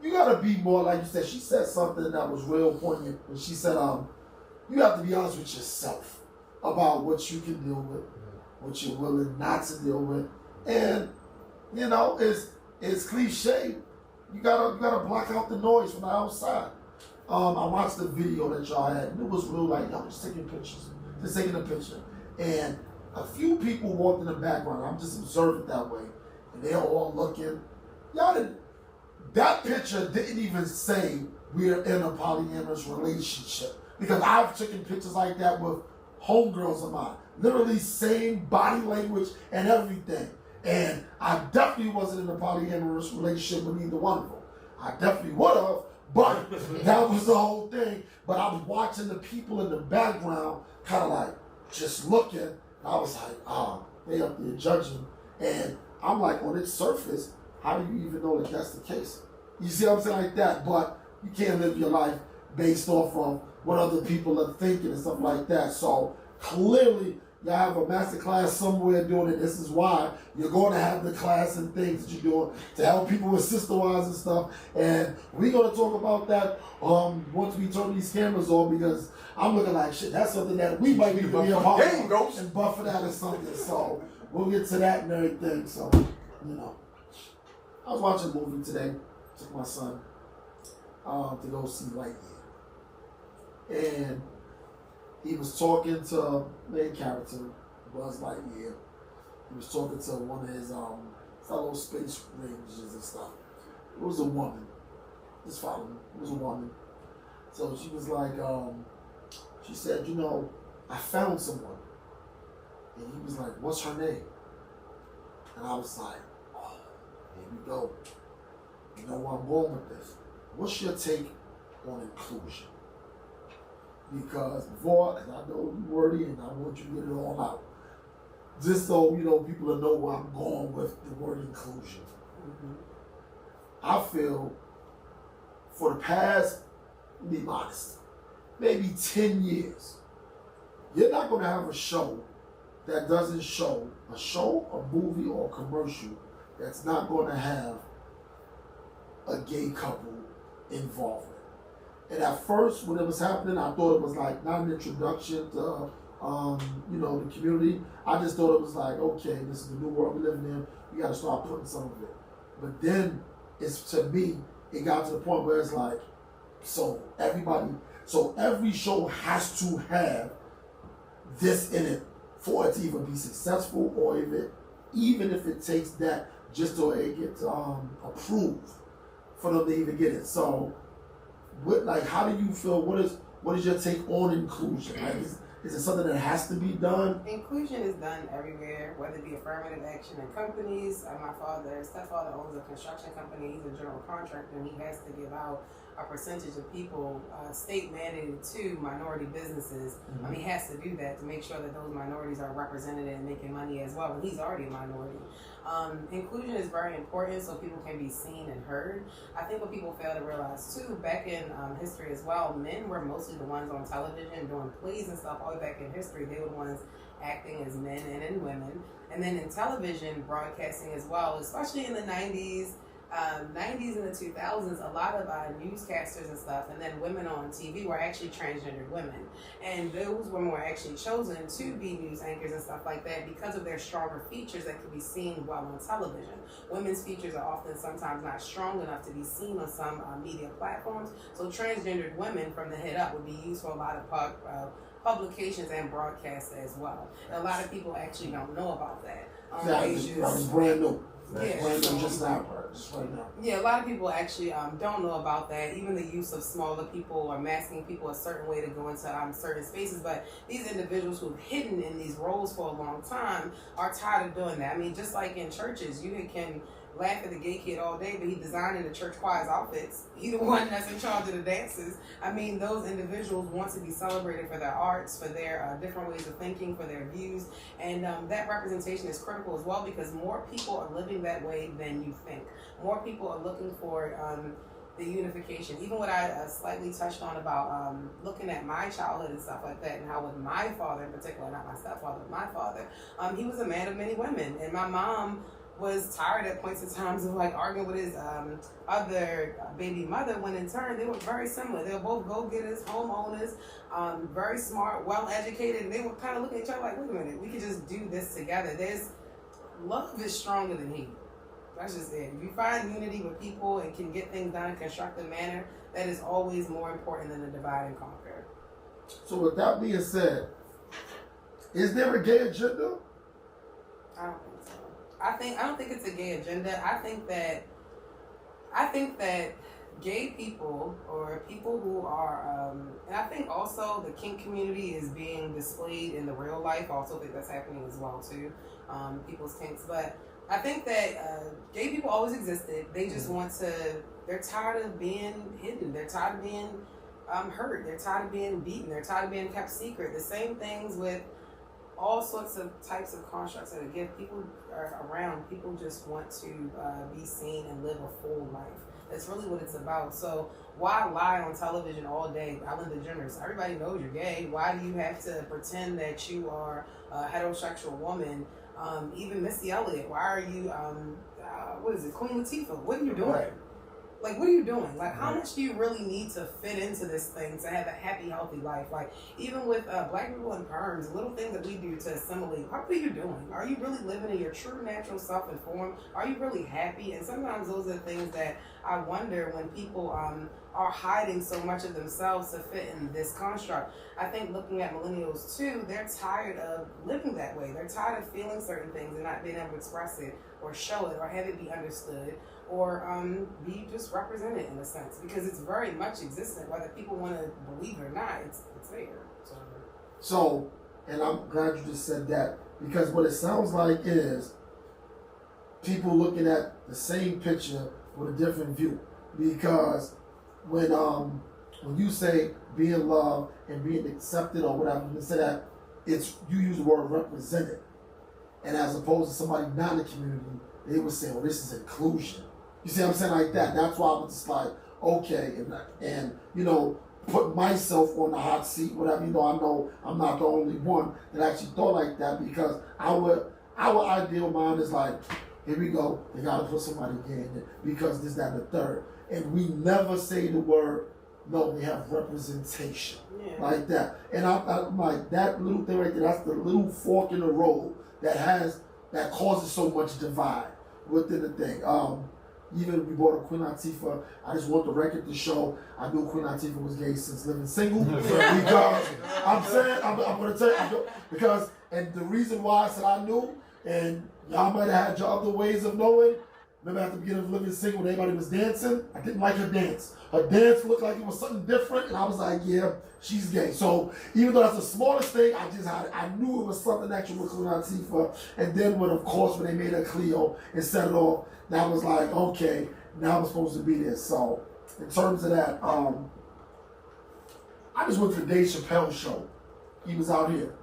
Speaker 1: you got to be more, like you said, she said something that was real poignant. And she said, you have to be honest with yourself about what you can deal with, what you're willing not to deal with. And, it's cliche. You gotta block out the noise from the outside. I watched the video that y'all had, and it was real, like, y'all just taking a picture. And a few people walked in the background. I'm just observing that way. And they're all looking. That picture didn't even say we're in a polyamorous relationship. Because I've taken pictures like that with homegirls of mine. Literally same body language and everything. And I definitely wasn't in a polyamorous relationship with either one of them. I definitely would have, but that was the whole thing. But I was watching the people in the background kind of like just looking. And I was like, they up there judging. And I'm like, on its surface, how do you even know that that's the case? You see what I'm saying? Like that. But you can't live your life based off of what other people are thinking and stuff like that. So clearly, you have a master class somewhere doing it. This is why you're going to have the class and things that you're doing to help people with sister wives and stuff. And we're going to talk about that once we turn these cameras on, because I'm looking like shit. That's something that we might need to be a part of and buffer that or something. So we'll get to that and everything. So, I was watching a movie today. Took my son to go see Lightyear. And he was talking to main character, Buzz Lightyear. He was talking to one of his fellow space rangers and stuff. It was a woman. Just follow me. It was a woman. So she was like, she said, I found someone. And he was like, what's her name? And I was like, here we go. You know where I'm going with this. What's your take on inclusion? Because before, and I know you're wordy, and I want you to get it all out. Just so, people will know where I'm going with the word inclusion. Mm-hmm. I feel for the past, be modest, maybe 10 years, you're not going to have a show that doesn't show a movie, or a commercial that's not going to have a gay couple involved. And at first, when it was happening, I thought it was like not an introduction to, the community. I just thought it was like, okay, this is the new world we're living in. We got to start putting some of it. But then, it got to the point where it's like, so every show has to have this in it for it to even be successful, or even if it takes that just so it gets approved for them to even get it. So, how do you feel? What is your take on inclusion? Like, is it something that has to be done?
Speaker 2: Inclusion is done everywhere, whether it be affirmative action in companies. My stepfather owns a construction company. He's a general contractor, and he has to give out a percentage of people state mandated to minority businesses. Mm-hmm. He has to do that to make sure that those minorities are represented and making money as well. And he's already a minority. Inclusion is very important so people can be seen and heard. I think what people fail to realize too, back in history as well, men were mostly the ones on television doing plays and stuff. All the way back in history, they were the ones acting as men and in women. And then in television broadcasting as well, especially in the 90s and the 2000s, a lot of newscasters and stuff, and then women on TV were actually transgendered women. And those women were actually chosen to be news anchors and stuff like that because of their stronger features that could be seen well on television. Women's features are often sometimes not strong enough to be seen on some media platforms. So transgendered women from the head up would be used for a lot of publications and broadcasts as well. And a lot of people actually don't know about that.
Speaker 1: It's brand new.
Speaker 2: Yeah,
Speaker 1: brand new, just now, just right now.
Speaker 2: Yeah, a lot of people actually don't know about that. Even the use of smaller people or masking people a certain way to go into certain spaces. But these individuals who've hidden in these roles for a long time are tired of doing that. I mean, just like in churches, you can laugh at the gay kid all day, but he designing the church choir's outfits. He the one that's in charge of the dances. I mean, those individuals want to be celebrated for their arts, for their different ways of thinking, for their views, and that representation is critical as well because more people are living that way than you think. More people are looking for the unification. Even what I slightly touched on about looking at my childhood and stuff like that, and how with my father in particular, not my stepfather, but my father, he was a man of many women, and my mom was tired at points in times of like arguing with his other baby mother when in turn they were very similar. They were both go-getters, homeowners, very smart, well-educated, and they were kind of looking at each other like, wait a minute, we could just do this together. Love is stronger than hate. That's just it. If you find unity with people and can get things done in a constructive manner, that is always more important than the divide and conquer.
Speaker 1: So with that being said, is there a gay agenda?
Speaker 2: I don't think so. I don't think it's a gay agenda. I think that gay people or people who are, and I think also the kink community is being displayed in the real life. I also think that's happening as well too, people's kinks. But I think that gay people always existed. They just they're tired of being hidden. They're tired of being hurt. They're tired of being beaten. They're tired of being kept secret. The same things with all sorts of types of constructs that again people are around. People just want to be seen and live a full life. That's really what it's about. So why lie on television all day? Ellen DeGeneres, everybody knows you're gay. Why do you have to pretend that you are a heterosexual woman? Even Missy Elliott, why are you, Queen Latifah? What are you doing?
Speaker 1: Right.
Speaker 2: Like, what are you doing? Like, how much do you really need to fit into this thing to have a happy, healthy life? Like, even with black people in perms, little things that we do to assimilate, what are you doing? Are you really living in your true natural self and form? Are you really happy? And sometimes those are the things that I wonder when people are hiding so much of themselves to fit in this construct. I think looking at millennials too, they're tired of living that way. They're tired of feeling certain things and not being able to express it or show it or have it be understood or be just represented in a sense, because it's very much existent, whether people want to believe it or not, it's there.
Speaker 1: So, and I'm glad you just said that, because what it sounds like is people looking at the same picture with a different view. Because when you say being loved and being accepted or whatever, you say that, it's, you use the word represented. And as opposed to somebody not in the community, they would say, well, this is inclusion. You see what I'm saying? Like that. That's why I was just like, okay, and you know, put myself on the hot seat, whatever. You know I'm not the only one that actually thought like that, because our ideal mind is like, here we go, they gotta put somebody gay in it because this, that, and the third. And we never say the word, no, we have representation. Yeah. Like that. And I'm like, that little thing right there, that's the little fork in the road that causes so much divide within the thing. Even we bought a Queen Latifah, I just want the record to show I knew Queen Latifah was gay since living single. Because I'm going to tell you, because, and the reason why I said I knew, and y'all might have had your other ways of knowing. Remember at the beginning of living single, when everybody was dancing, I didn't like her dance. Her dance looked like it was something different, and I was like, yeah, she's gay. So even though that's the smallest thing, I knew it was something actual with Queen Latifah. And then when they made her Cleo and set it off, that was like, okay, now I'm supposed to be this. So in terms of that, I just went to the Dave Chappelle show. He was out here.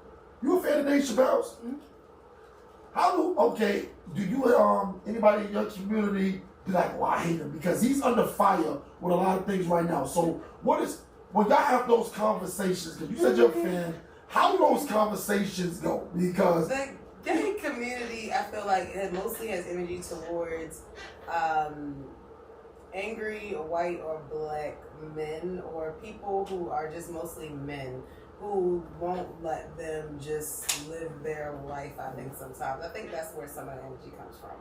Speaker 1: You a fan of Dave Chappelle's? Mm-hmm. Do you anybody in your community be like, well, I hate him because he's under fire with a lot of things right now. So when y'all have those conversations, because you said you're a fan, how do those conversations go? Because
Speaker 2: the gay community, I feel like it mostly has energy towards angry white or black men, or people who are just mostly men who won't let them just live their life. I think that's where some of the energy comes from.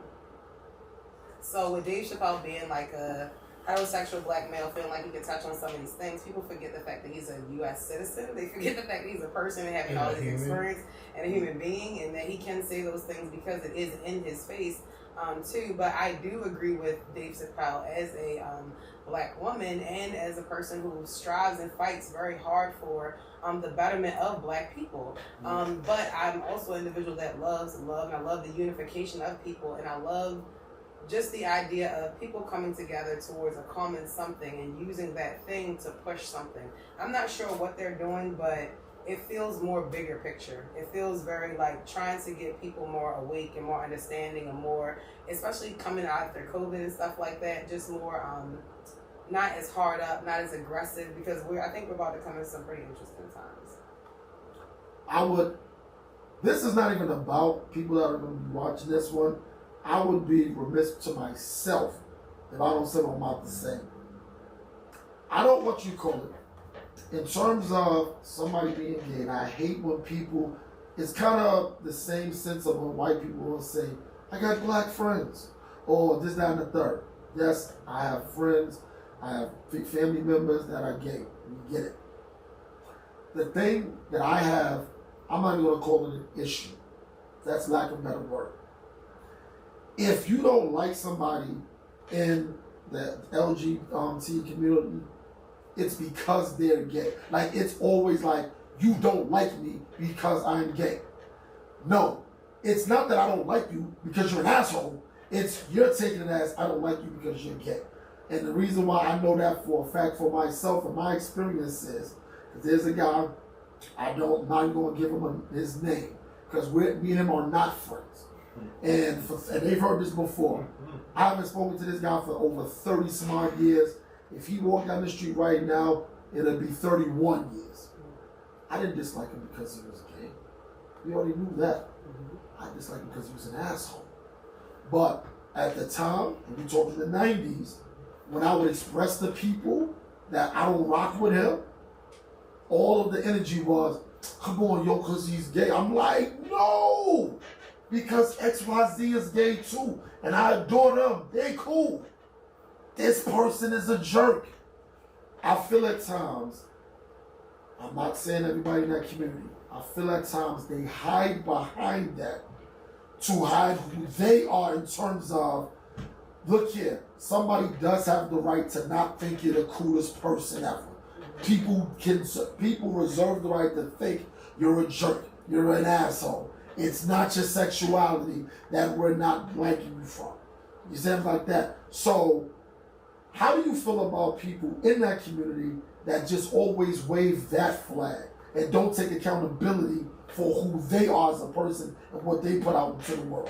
Speaker 2: So with Dave Chappelle being like a heterosexual black male, feeling like he can touch on some of these things, people forget the fact that he's a U.S. citizen. They forget the fact that he's a person and having all this experience and a human being, and that he can say those things because it is in his face too. But I do agree with Dave Chappelle as a black woman and as a person who strives and fights very hard for the betterment of black people. But I'm also an individual that loves love, and I love the unification of people, and I love just the idea of people coming together towards a common something and using that thing to push something. I'm not sure what they're doing, but it feels more bigger picture. It feels very like trying to get people more awake and more understanding and more, especially coming out after COVID and stuff like that, just more not as hard up, not as aggressive, because I think we're about to come into some pretty interesting times.
Speaker 1: This is not even about people that are going to be watching this one. I would be remiss to myself if I don't say what I'm about to say. I don't know what you call it. In terms of somebody being gay, and I hate when people, it's kind of the same sense of when white people will say, I got black friends, or this, that, and the third. Yes, I have friends, I have family members that are gay. We get it. The thing that I have, I'm not even going to call it an issue. That's lack of a better word. If you don't like somebody in the LGBT community, it's because they're gay. Like, it's always like, you don't like me because I'm gay. No, it's not that I don't like you because you're an asshole. It's you're taking it as I don't like you because you're gay. And the reason why I know that for a fact for myself and my experience is, there's a guy, I'm not going to give him his name, because me and him are not friends. And they've heard this before. I haven't spoken to this guy for over 30 some odd years. If he walked down the street right now, it'll be 31 years. I didn't dislike him because he was gay. We already knew that. I disliked him because he was an asshole. But at the time, and we talk in the 90s, when I would express to people that I don't rock with him, all of the energy was, come on, yo, because he's gay. I'm like, no! Because XYZ is gay too, and I adore them. They cool. This person is a jerk. I feel at times, I'm not saying everybody in that community, I feel at times they hide behind that to hide who they are in terms of, look here, somebody does have the right to not think you're the coolest person ever. People reserve the right to think you're a jerk, you're an asshole. It's not your sexuality that we're not liking you from. You see, like that. So, how do you feel about people in that community that just always wave that flag and don't take accountability for who they are as a person and what they put out into the world?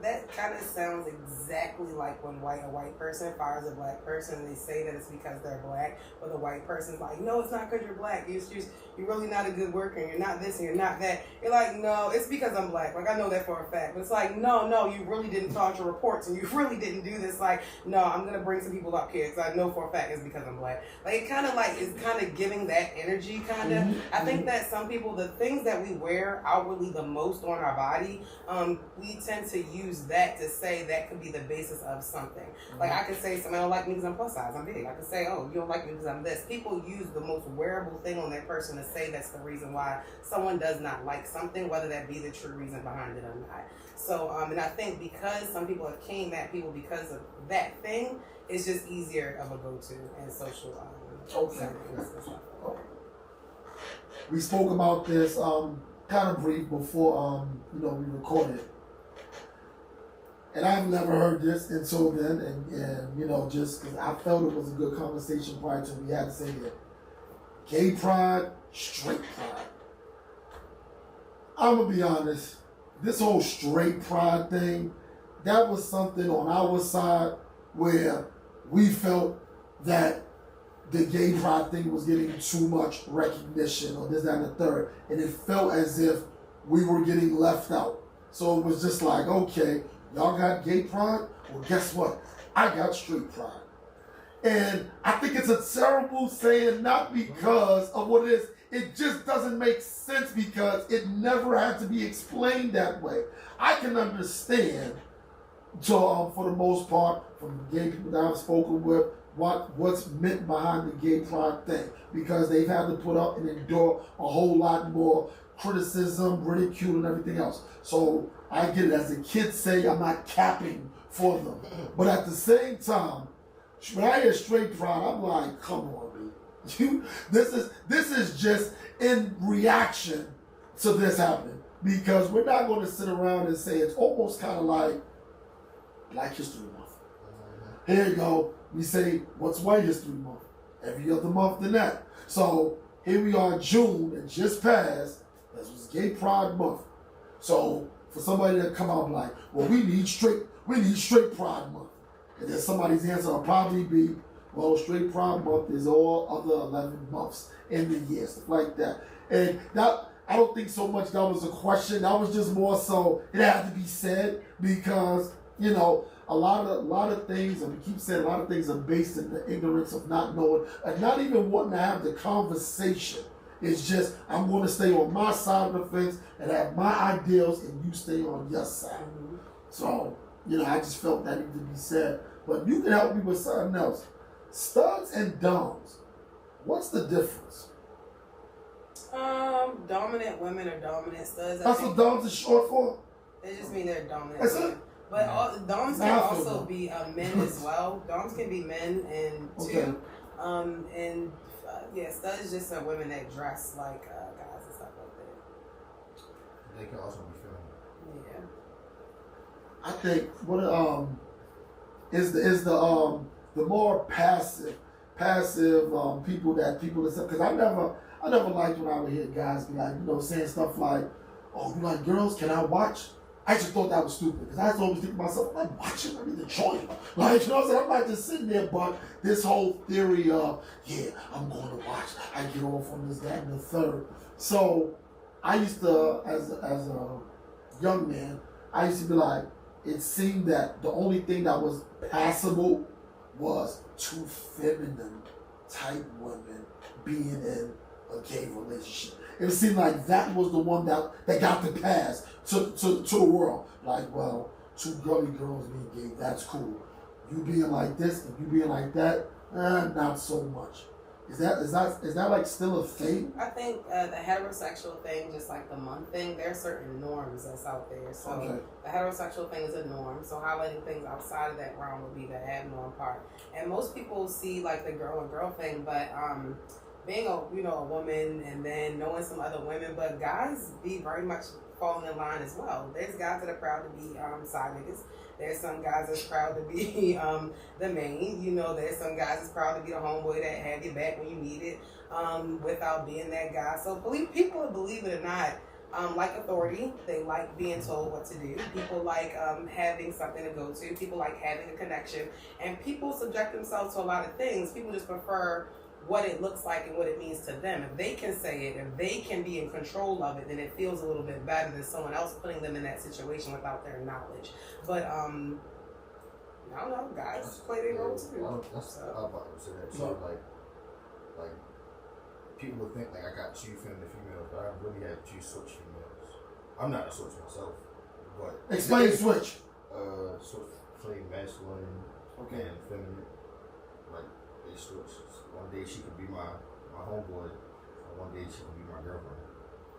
Speaker 2: That kind of sounds exactly like when a white person fires a black person and they say that it's because they're black, but the white person's like, no, it's not because you're black. You're really not a good worker, and you're not this and you're not that. You're like, no, it's because I'm black. Like, I know that for a fact. But it's like, no, you really didn't file your reports and you really didn't do this. Like, no, I'm going to bring some people up here because I know for a fact it's because I'm black. Like, it kind of like is kind of giving that energy kind of. I think that some people, the things that we wear outwardly the most on our body, we tend to use that to say that could be the basis of something. Like, I could say somebody don't like me because I'm plus size, I'm big. I could say, oh, you don't like me because I'm this. People use the most wearable thing on that person to say that's the reason why someone does not like something, whether that be the true reason behind it or not. So, and I think because some people have came at people because of that thing, it's just easier of a go-to in social settings and stuff.
Speaker 1: We spoke about this kind of brief before we recorded. And I've never heard this until then, and just because I felt it was a good conversation prior to we had to say that gay pride, straight pride. I'm gonna be honest, this whole straight pride thing, that was something on our side where we felt that the gay pride thing was getting too much recognition or this, that, and the third. And it felt as if we were getting left out. So it was just like, okay, y'all got gay pride? Well, guess what? I got straight pride. And I think it's a terrible saying, not because of what it is. It just doesn't make sense because it never had to be explained that way. I can understand, for the most part, from the gay people that I've spoken with, what's meant behind the gay pride thing, because they've had to put up and endure a whole lot more criticism, ridicule, and everything else. So I get it. As the kids say, I'm not capping for them. But at the same time, when I hear straight pride, I'm like, come on, man. This is just in reaction to this happening. Because we're not going to sit around and say it's almost kind of like Black History Month. Here you go. We say, what's White History Month? Every other month than that. So here we are in June, and just passed. This was Gay Pride Month. So for somebody to come out like, well, we need straight Pride Month. And then somebody's answer will probably be, well, straight Pride Month is all other 11 months in the year, stuff like that. And that, I don't think so much that was a question. That was just more so it had to be said because, you know, a lot of things, and we keep saying a lot of things are based in the ignorance of not knowing and not even wanting to have the conversation. It's just, I'm going to stay on my side of the fence and have my ideals and you stay on your side. Mm-hmm. So, you know, I just felt that needed to be said. But you can help me with something else. Studs and doms, what's the difference?
Speaker 2: Dominant women or dominant studs.
Speaker 1: That's what doms is short for?
Speaker 2: They just mean they're dominant.
Speaker 1: That's it?
Speaker 2: But doms can also be men as well. Doms can be men and too. Okay. Yeah, studs just are women that dress like guys and stuff like that.
Speaker 3: They can also be feminine.
Speaker 2: Yeah.
Speaker 1: I think what is the more passive people that because I never liked when I would hear guys be like, you know, saying stuff like, oh, you like girls, can I watch? I just thought that was stupid because I always think to myself, I'm watching, I need to join. Like, you know what I'm saying? I'm not just sitting there, but this whole theory of, yeah, I'm going to watch, I get off on this, that, and the third. So I used to, as a young man, I used to be like, it seemed that the only thing that was passable was two feminine type women being in a gay relationship. It seemed like that was the one that got the pass to the world. Like, well, two girly girls being gay, that's cool. You being like this and you being like that, not so much. Is that like still a thing?
Speaker 2: I think the heterosexual thing, just like the month thing, there are certain norms that's out there. So okay. The heterosexual thing is a norm. So highlighting things outside of that realm would be the abnorm part. And most people see like the girl and girl thing, but being a woman and then knowing some other women, but guys be very much falling in line as well. There's guys that are proud to be side niggas. There's some guys that's proud to be the main. You know, there's some guys that's proud to be the homeboy that had your back when you need it without being that guy. So people, believe it or not, like authority. They like being told what to do. People like having something to go to. People like having a connection. And people subject themselves to a lot of things. People just prefer what it looks like and what it means to them. If they can say it, if they can be in control of it, then it feels a little bit better than someone else putting them in that situation without their knowledge. But I don't know, guys play their role too.
Speaker 3: I'm about to say that too. Like people would think like I got two feminine females, but I really have two switch females. I'm not a switch myself, but
Speaker 1: explain switch.
Speaker 3: Switch between masculine and feminine. Like they switch. One day she could be my homeboy, and one day she could be my girlfriend.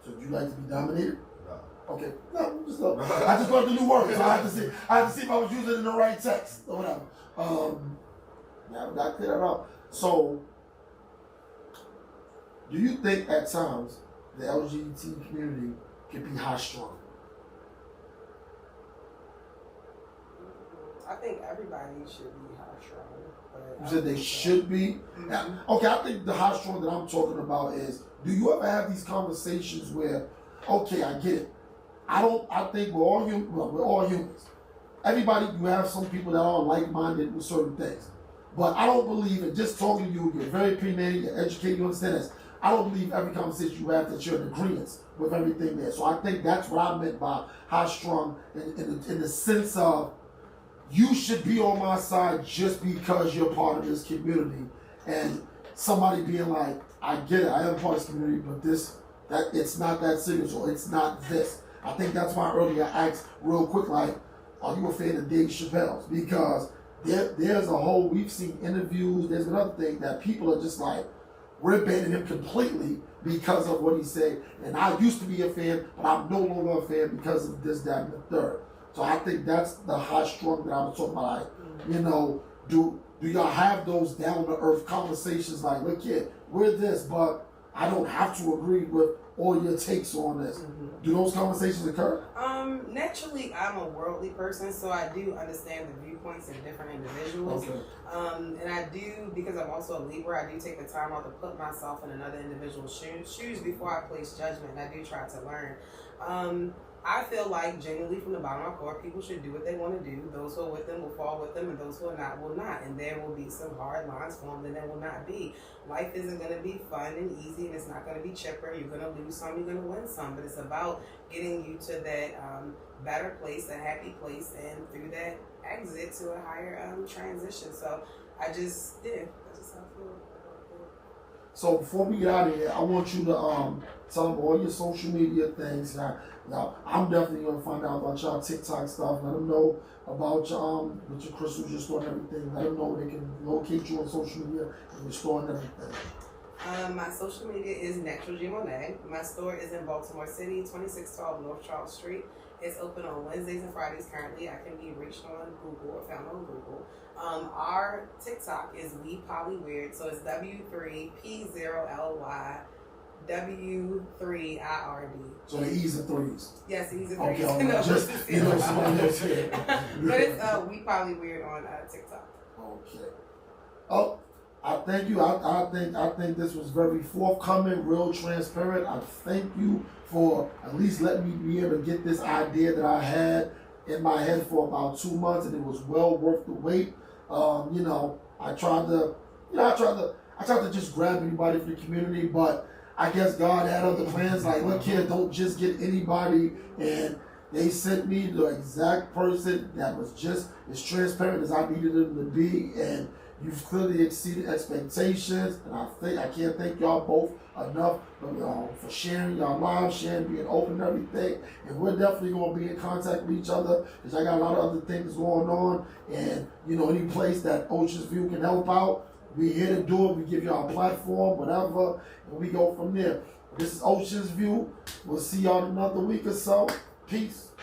Speaker 1: So would you like to be dominated?
Speaker 3: No.
Speaker 1: Okay. No, I just learned the new word, so I had to see if I was using it in the right text or whatever. Not clear that up. So, do you think at times the LGBT community can be high-strung?
Speaker 2: I think everybody should be high-strung.
Speaker 1: You said they should be? Mm-hmm. Now, okay, I think the high-strung that I'm talking about is, do you ever have these conversations where, okay, I get it. I think we're all human. Well, we're all humans. Everybody, you have some people that are like-minded with certain things. But I don't believe in just talking to you, you're very opinionated, you're educated, you understand this. I don't believe every conversation you have that you're in agreement with everything there. So I think that's what I meant by high strung in the sense of you should be on my side just because you're part of this community. And somebody being like, I get it, I am part of this community, but that it's not that serious or it's not this. I think that's why earlier I asked real quick, like, are you a fan of Dave Chappelle's? Because there's a whole, we've seen interviews, there's another thing that people are just like, we're banning him completely because of what he said. And I used to be a fan, but I'm no longer a fan because of this, that, and the third. So I think that's the high strung that I was talking about. Like, you know, do y'all have those down to earth conversations like, look here, we're this, but I don't have to agree with all your takes on this. Do those conversations occur?
Speaker 2: Naturally, I'm a worldly person, so I do understand the viewpoints of different individuals.
Speaker 1: Okay.
Speaker 2: And I do, because I'm also a Libra, I do take the time out to put myself in another individual's shoes before I place judgment, and I do try to learn. I feel like genuinely from the bottom of my core, people should do what they want to do. Those who are with them will fall with them, and those who are not will not. And there will be some hard lines formed, and there will not be. Life isn't going to be fun and easy, and it's not going to be chipper. You're going to lose some, you're going to win some. But it's about getting you to that better place, a happy place, and through that exit to a higher transition. So I just did. That's just how I feel.
Speaker 1: So before we get out of here, I want you to tell them all your social media things. Now, I'm definitely gonna find out about y'all TikTok stuff. Let them know about with your crystals, your store and everything. Let them know they can locate you on social media and your store and everything.
Speaker 2: My social media is Natural G Monet. My store is in Baltimore City, 2612 North Charles Street. It's open on Wednesdays and Fridays currently. I can be reached on Google or found on Google. Our TikTok is We Poly Weird, so it's W3P0LY W3IRD.
Speaker 1: So the E's and threes.
Speaker 2: Yes, E's and
Speaker 1: Okay,
Speaker 2: threes. No,
Speaker 1: just somebody else here.
Speaker 2: but it's We Poly Weird on TikTok.
Speaker 1: Okay. Oh, I thank you. I think this was very forthcoming, real transparent. I thank you for at least letting me be able to get this idea that I had in my head for about 2 months, and it was well worth the wait. You know, I tried to just grab anybody from the community, but I guess God had other plans. Like, look here, don't just get anybody. And they sent me the exact person that was just as transparent as I needed them to be. And you've clearly exceeded expectations. And I can't thank y'all both enough for sharing your lives, sharing, being open and everything. And we're definitely going to be in contact with each other because I got a lot of other things going on. And, you know, any place that Oshin's View can help out, we're here to do it. We give y'all a platform, whatever, and we go from there. This is Oshin's View. We'll see y'all in another week or so. Peace.